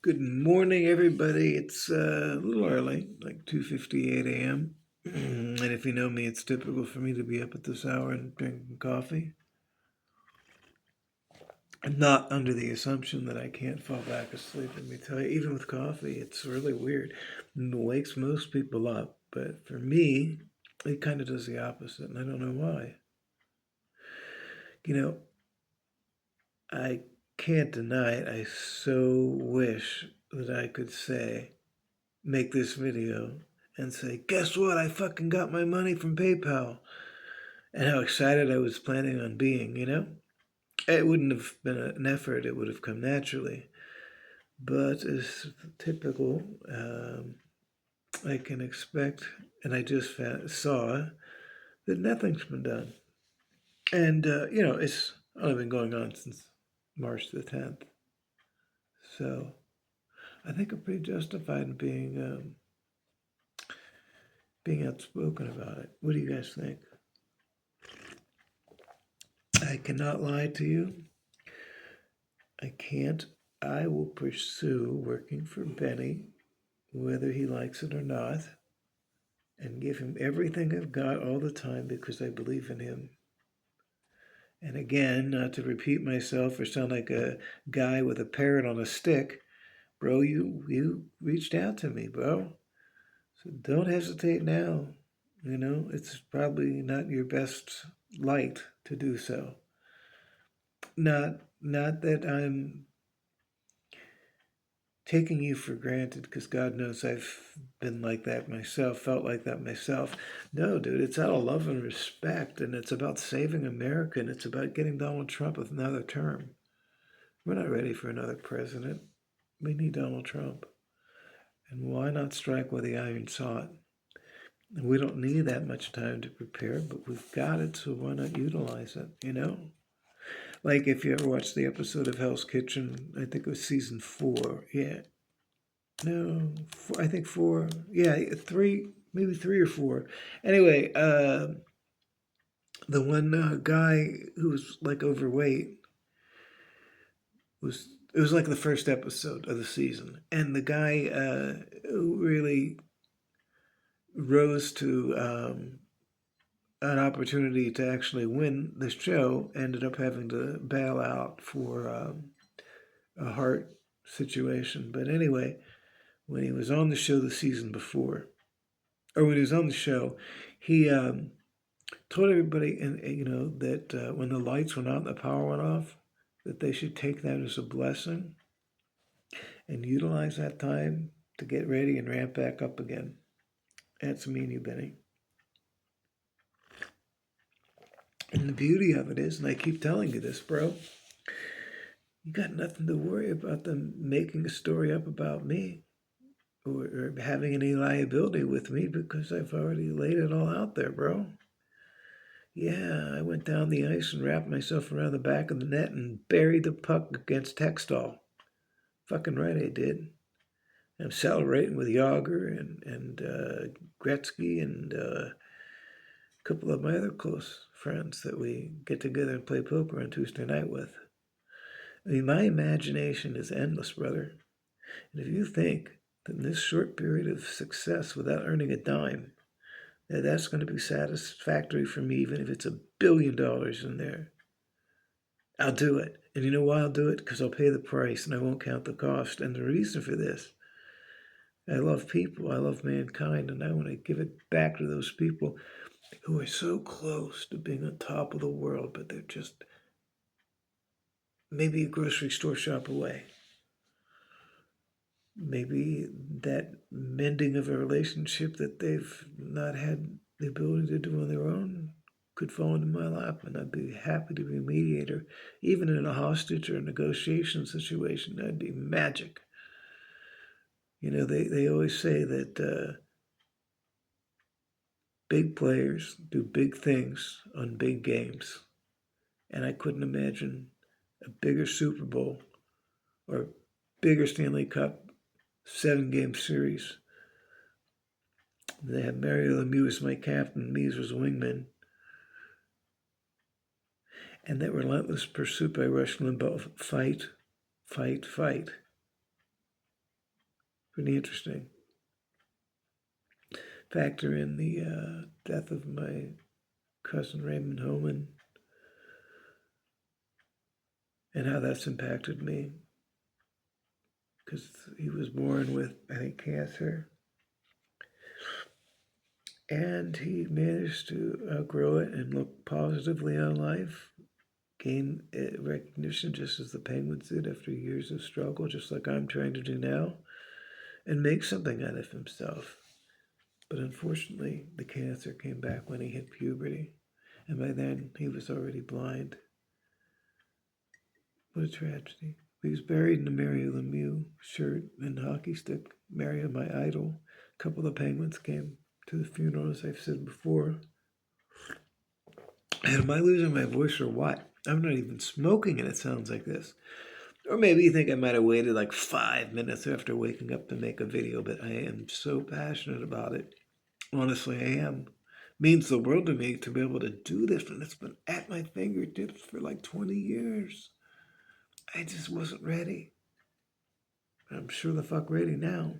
Good morning, everybody. It's a little early, like 2:58 a.m. And if you know me, it's typical for me to be up at this hour and drinking coffee. I'm not under the assumption that I can't fall back asleep. Let me tell you, even with coffee, it's really weird. It wakes most people up, but for me, it kind of does the opposite, and I don't know why. You know, I can't deny it. I so wish that I could make this video and say, guess what? I fucking got my money from PayPal. And how excited I was planning on being. It wouldn't have been an effort, it would have come naturally. But as typical, I can expect, and I just saw that nothing's been done. And, it's only been going on since March the 10th. So I think I'm pretty justified in being outspoken about it. What do you guys think? I cannot lie to you. I can't. I will pursue working for Benny, whether he likes it or not, and give him everything I've got all the time because I believe in him. And again, not to repeat myself or sound like a guy with a parrot on a stick, bro, you reached out to me, bro. So don't hesitate now. It's probably not your best light to do so. Not that I'm taking you for granted, because God knows I've been like that myself, felt like that myself. No, dude, it's out of love and respect, and it's about saving America, and it's about getting Donald Trump another term. We're not ready for another president. We need Donald Trump. And why not strike while the iron's hot? And we don't need that much time to prepare, but we've got it, so why not utilize it? Like if you ever watched the episode of Hell's Kitchen, I think it was season 4. Yeah, no, four, I think 4. Yeah, three, maybe 3 or 4. Anyway, the one guy who was like overweight was it was like the first episode of the season, and the guy who really rose to an opportunity to actually win the show ended up having to bail out for a heart situation. But anyway, when he was on the show the season before, or when he was on the show, he told everybody, and that when the lights went out and the power went off, that they should take that as a blessing and utilize that time to get ready and ramp back up again. That's me and you, Benny. And the beauty of it is, and I keep telling you this, bro, you got nothing to worry about them making a story up about me or having any liability with me because I've already laid it all out there, bro. Yeah, I went down the ice and wrapped myself around the back of the net and buried the puck against Hextall. Fucking right I did. I'm celebrating with Yager and Gretzky and a couple of my other close friends that we get together and play poker on Tuesday night with. I mean, my imagination is endless, brother. And if you think that in this short period of success without earning a dime, that's going to be satisfactory for me, even if it's $1 billion in there, I'll do it. And you know why I'll do it? Because I'll pay the price and I won't count the cost. And the reason for this, I love people, I love mankind, and I want to give it back to those people who are so close to being on top of the world, but they're just maybe a grocery store shop away. Maybe that mending of a relationship that they've not had the ability to do on their own could fall into my lap, and I'd be happy to be a mediator. Even in a hostage or a negotiation situation, that'd be magic. They always say that big players do big things on big games. And I couldn't imagine a bigger Super Bowl or bigger Stanley Cup 7-game series. They had Mario Lemieux as my captain, me as wingman. And that relentless pursuit by Rush Limbaugh, fight, fight, fight. Pretty interesting. Factor in the death of my cousin Raymond Homan and how that's impacted me. Because he was born with, I think, cancer. And he managed to outgrow it and look positively on life, gain recognition just as the Penguins did after years of struggle, just like I'm trying to do now, and make something out of himself. But unfortunately, the cancer came back when he hit puberty, and by then he was already blind. What a tragedy. He was buried in a Mario Lemieux shirt and hockey stick. Mario, my idol. A couple of Penguins came to the funeral, as I've said before. And am I losing my voice or what? I'm not even smoking and it sounds like this. Or maybe you think I might have waited like 5 minutes after waking up to make a video, but I am so passionate about it. Honestly, I am. Means the world to me to be able to do this, and it's been at my fingertips for like 20 years. I just wasn't ready. I'm sure the fuck ready now.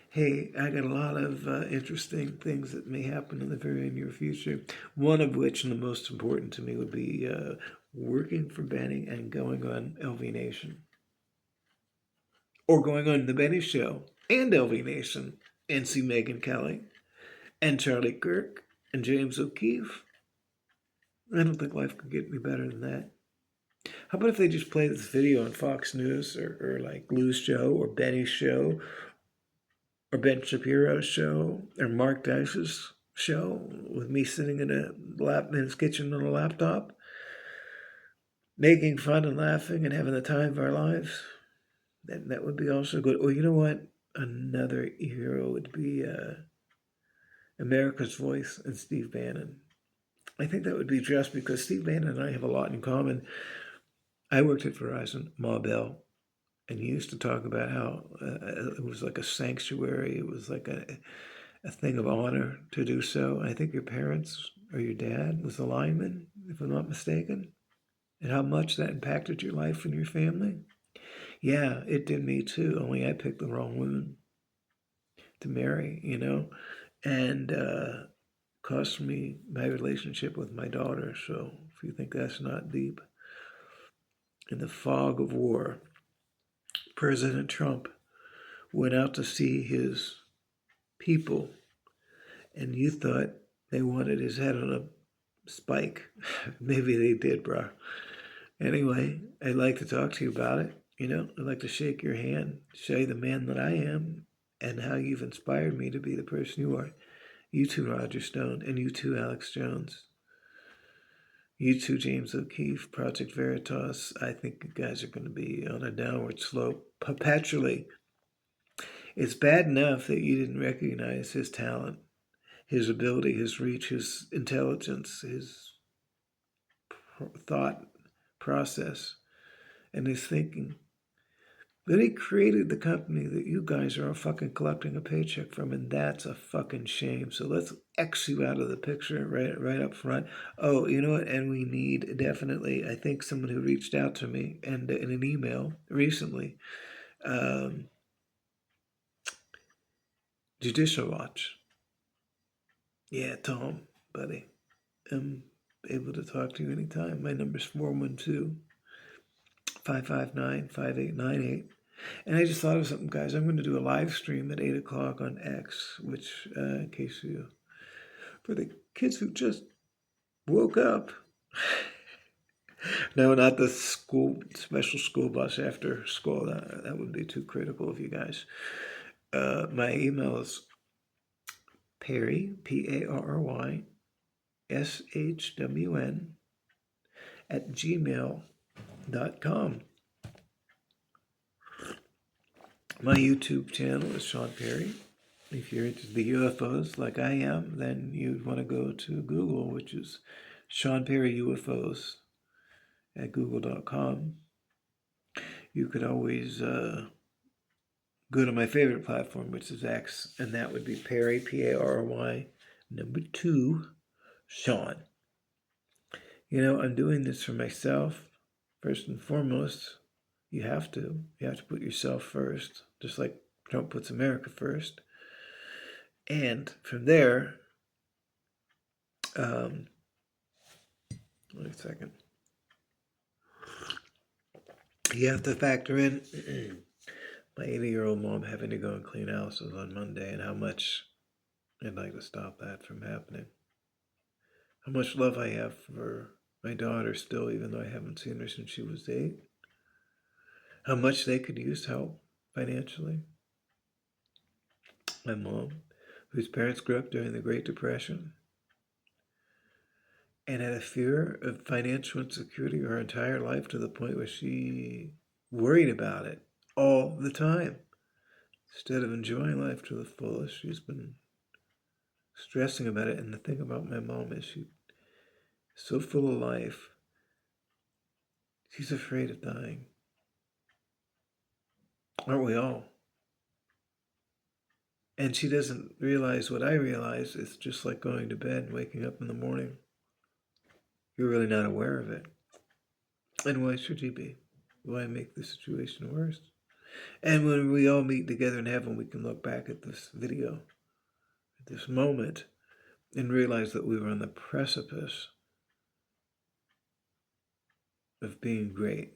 Hey, I got a lot of interesting things that may happen in the very near future. One of which, and the most important to me, would be working for Benny and going on LV Nation. Or going on The Benny Show and LV Nation and see Megyn Kelly and Charlie Kirk and James O'Keefe. I don't think life could get any better than that. How about if they just play this video on Fox News or like Lou's show or Benny's show or Ben Shapiro's show or Mark Dice's show with me sitting in his kitchen on a laptop, making fun and laughing and having the time of our lives? That would be also good. Or you know what? Another hero would be America's Voice and Steve Bannon. I think that would be just because Steve Bannon and I have a lot in common. I worked at Verizon, Ma Bell, and he used to talk about how it was like a sanctuary. It was like a thing of honor to do so. I think your parents or your dad was a lineman, if I'm not mistaken, and how much that impacted your life and your family. Yeah, it did me too, only I picked the wrong woman to marry, and cost me my relationship with my daughter. So if you think that's not deep. In the fog of war, President Trump went out to see his people, and you thought they wanted his head on a spike. Maybe they did, bro. Anyway, I'd like to talk to you about it. I'd like to shake your hand, show you the man that I am, and how you've inspired me to be the person you are. You too, Roger Stone, and you too, Alex Jones. You too, James O'Keefe, Project Veritas. I think you guys are going to be on a downward slope perpetually. It's bad enough that you didn't recognize his talent, his ability, his reach, his intelligence, his thought process, and his thinking. Then he created the company that you guys are all fucking collecting a paycheck from, and that's a fucking shame. So let's X you out of the picture right up front. Oh, you know what? And we need definitely, I think someone who reached out to me and in an email recently, Judicial Watch. Yeah, Tom, buddy. I'm able to talk to you anytime. My number's 412-559-5898. And I just thought of something, guys. I'm going to do a live stream at 8 o'clock on X, which, in case for the kids who just woke up. No, not the special school bus after school. That would be too critical of you guys. My email is Parry, Parry, SHWN, @gmail.com. My YouTube channel is Shawn Parry. If you're into the UFOs like I am, then you'd want to go to Google, which is Shawn Parry UFOs at google.com. You could always go to my favorite platform, which is X, and that would be Parry, Parry, #2, Shawn. I'm doing this for myself, first and foremost. You have to. You have to put yourself first, just like Trump puts America first. And from there, wait a second. You have to factor in my 80-year-old mom having to go and clean houses on Monday and how much I'd like to stop that from happening. How much love I have for my daughter still, even though I haven't seen her since she was 8. How much they could use help financially. My mom, whose parents grew up during the Great Depression and had a fear of financial insecurity her entire life to the point where she worried about it all the time. Instead of enjoying life to the fullest, she's been stressing about it. And the thing about my mom is she's so full of life, she's afraid of dying. Aren't we all? And she doesn't realize what I realize. It's just like going to bed and waking up in the morning. You're really not aware of it. And why should you be? Why make the situation worse? And when we all meet together in heaven, we can look back at this video, at this moment, and realize that we were on the precipice of being great,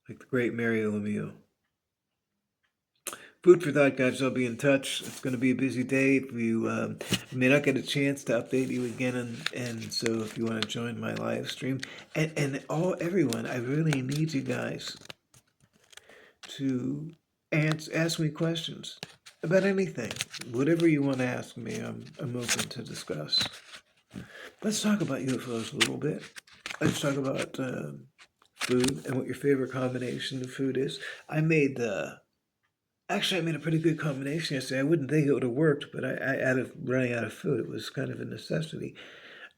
like the great Mario Lemieux. Food for thought, guys. I'll be in touch. It's going to be a busy day. If you may not get a chance to update you again, and so if you want to join my live stream, and everyone, I really need you guys to ask me questions about anything, whatever you want to ask me. I'm open to discuss. Let's talk about UFOs a little bit. Let's talk about food and what your favorite combination of food is. Actually, I made a pretty good combination yesterday. I wouldn't think it would have worked, but running out of food. It was kind of a necessity.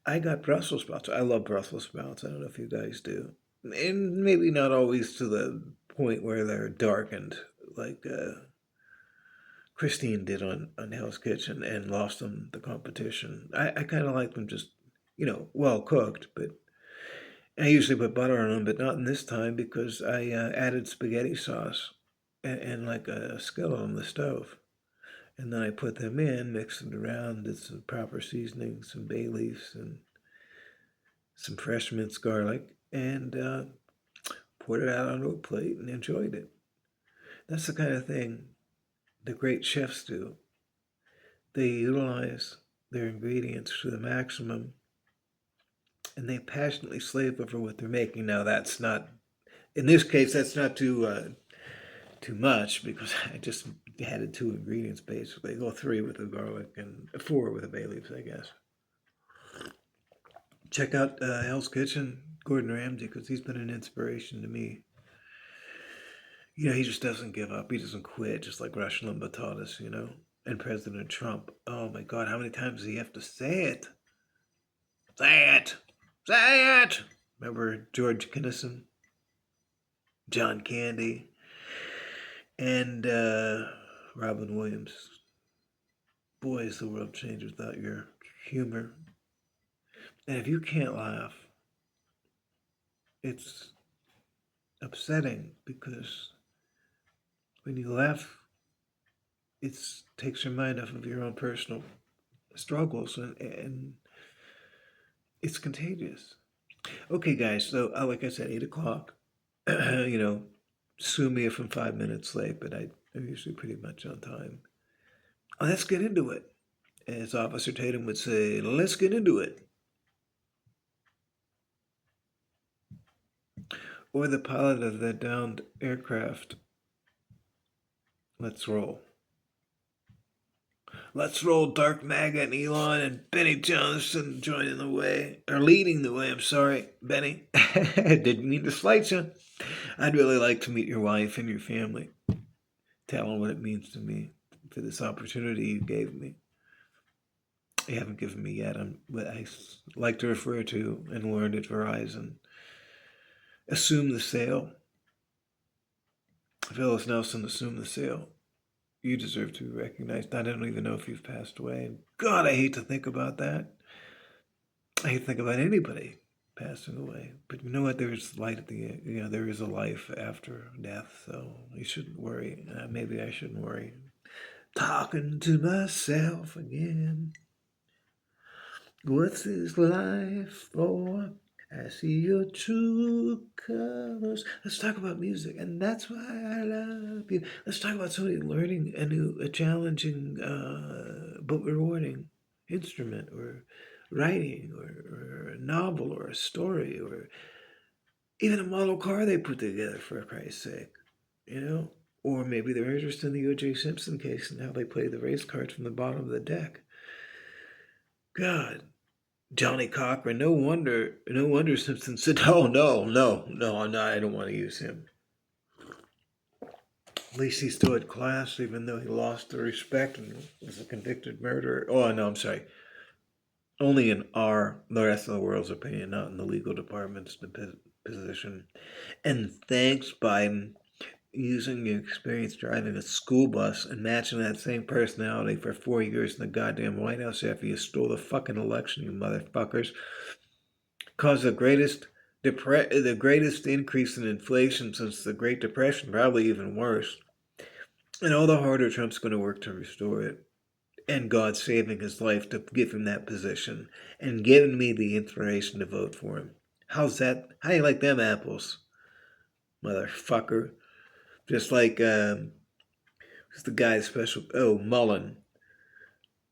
I got Brussels sprouts. I love Brussels sprouts. I don't know if you guys do. And maybe not always to the point where they're darkened, like Christine did on Hell's Kitchen and lost them the competition. I kind of like them just, well cooked, but I usually put butter on them, but not in this time because I added spaghetti sauce and like a skillet on the stove. And then I put them in, mixed it around, did some proper seasoning, some bay leaves, and some fresh minced garlic, and poured it out onto a plate and enjoyed it. That's the kind of thing the great chefs do. They utilize their ingredients to the maximum, and they passionately slave over what they're making. Now, that's not, in this case, that's not too much because I just added 2 ingredients basically. Well, 3 with the garlic and 4 with the bay leaves, I guess. Check out Hell's Kitchen, Gordon Ramsay, because he's been an inspiration to me. He just doesn't give up. He doesn't quit, just like Rush Limbaugh taught us, and President Trump. Oh my God, how many times does he have to say it? Say it! Say it! Remember George Kinnison, John Candy, and Robin Williams. Boy, is the world changed without your humor. And if you can't laugh, it's upsetting because when you laugh, it takes your mind off of your own personal struggles and it's contagious. Okay, guys, so like I said, 8 o'clock. Sue me if I'm 5 minutes late, but I'm usually pretty much on time. Let's get into it. As Officer Tatum would say, let's get into it. Or the pilot of that downed aircraft. Let's roll. Let's roll, Dark Maggot and Elon and Benny Johnson joining the way. Or leading the way, I'm sorry, Benny. Didn't mean to slight you. I'd really like to meet your wife and your family. Tell them what it means to me for this opportunity you gave me. You haven't given me yet. What I like to refer to and learned at Verizon. Assume the sale. Phyllis Nelson, assume the sale. You deserve to be recognized. I don't even know if you've passed away. God, I hate to think about that. I hate to think about anybody passing away. But you know what? There's light at the end. You know, there is a life after death, so you shouldn't worry. Maybe I shouldn't worry. Talking to myself again. What's this life for? I see your true colors. Let's talk about music, and that's why I love you. Let's talk about somebody learning a challenging but rewarding instrument, or writing, or a novel, or a story, or even a model car they put together, for Christ's sake. You know? Or maybe they're interested in the O.J. Simpson case and how they play the race cards from the bottom of the deck. God, Johnny Cochran. No wonder Simpson said, "Oh no, I'm not. I don't want to use him." At least he still had class, even though he lost the respect and was a convicted murderer. Oh no, I'm sorry. Only in the rest of the world's opinion, not in the legal department's position. And thanks, Biden, using your experience driving a school bus and matching that same personality for 4 years in the goddamn White House after you stole the fucking election, you motherfuckers. Caused the greatest increase in inflation since the Great Depression, probably even worse. And all the harder Trump's going to work to restore it. And God saving his life to give him that position and giving me the inspiration to vote for him. How's that? How do you like them apples, motherfucker? Just like who's the guy's special? Oh, Mullen,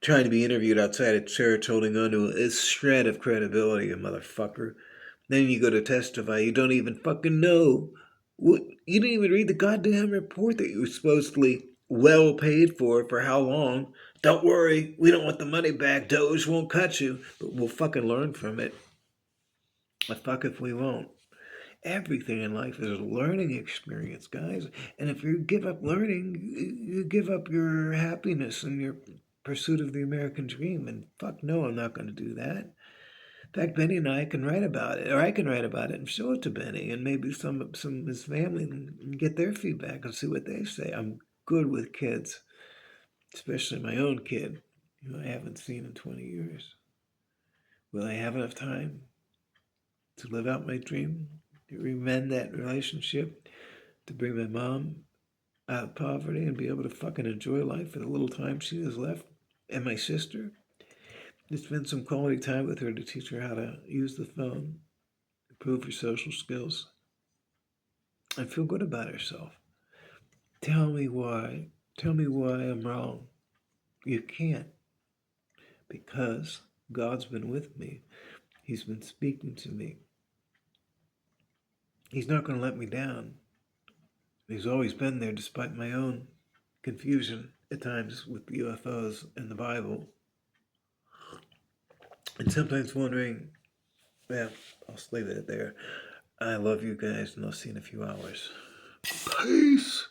trying to be interviewed outside a church, holding on to a shred of credibility, you motherfucker. Then you go to testify. You don't even fucking know. What, you didn't even read the goddamn report that you were supposedly well paid for how long? Don't worry, we don't want the money back. Doge won't cut you, but we'll fucking learn from it. The fuck if we won't. Everything in life is a learning experience, guys. And if you give up learning, you give up your happiness and your pursuit of the American dream. And fuck no, I'm not going to do that. In fact, Benny and I can write about it, or I can write about it and show it to Benny, and maybe some of his family, and get their feedback and see what they say. I'm good with kids, especially my own kid, who I haven't seen in 20 years. Will I have enough time to live out my dream, to remend that relationship, to bring my mom out of poverty and be able to fucking enjoy life for the little time she has left, and my sister? To spend some quality time with her to teach her how to use the phone, improve her social skills, and feel good about herself. Tell me why. Tell me why I'm wrong. You can't. Because God's been with me. He's been speaking to me. He's not going to let me down. He's always been there despite my own confusion at times with UFOs and the Bible. And sometimes wondering, well, I'll leave it there. I love you guys, and I'll see you in a few hours. Peace.